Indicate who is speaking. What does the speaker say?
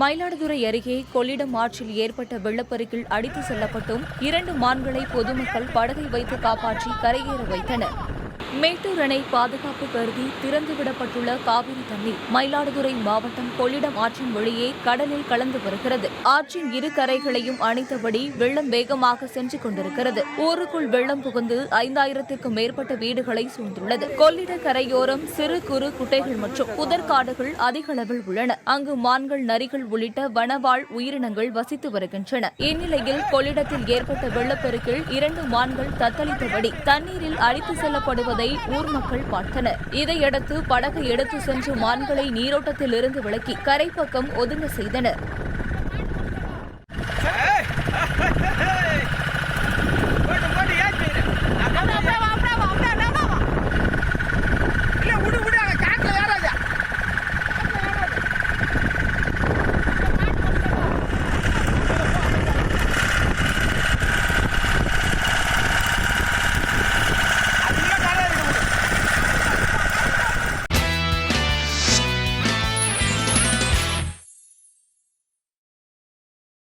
Speaker 1: மயிலாடுதுறை அருகே கொள்ளிடம் ஆற்றில் ஏற்பட்ட வெள்ளப்பெருக்கில் அடித்து செல்லப்பட்டும் 2 மான்களை பொதுமக்கள் படகை வைத்து காப்பாற்றி கரையேற வைத்தனர். மேட்டூர் அணை பாதுகாப்பு கருதி திறந்துவிடப்பட்டுள்ள காவிரி தண்ணீர் மயிலாடுதுறை மாவட்டம் கொள்ளிடம் ஆற்றின் வழியே கடலில் கலந்து வருகிறது. ஆற்றின் இரு கரைகளையும் அணைத்தபடி வெள்ளம் வேகமாக சென்று கொண்டிருக்கிறது. ஊருக்குள் வெள்ளம் புகுந்து 5000த்திற்கும் மேற்பட்ட வீடுகளை சூழ்ந்துள்ளது. கொள்ளிட கரையோரம் சிறு குறு குட்டைகள் மற்றும் புதற்காடுகள் அதிக அளவில் உள்ளன. அங்கு மான்கள், நரிகள் உள்ளிட்ட வனவாழ் உயிரினங்கள் வசித்து வருகின்றன. இந்நிலையில் கொள்ளிடத்தில் ஏற்பட்ட வெள்ளப்பெருக்கில் 2 மான்கள் தத்தளித்தபடி தண்ணீரில் அடித்து செல்லப்படுவது ஊர் மக்கள் பார்த்தனர். இதையடுத்து படகை எடுத்து சென்று மான்களை நீரோட்டத்தில் இருந்து விலக்கி கரை பக்கம் ஒதுங்க செய்தனர்.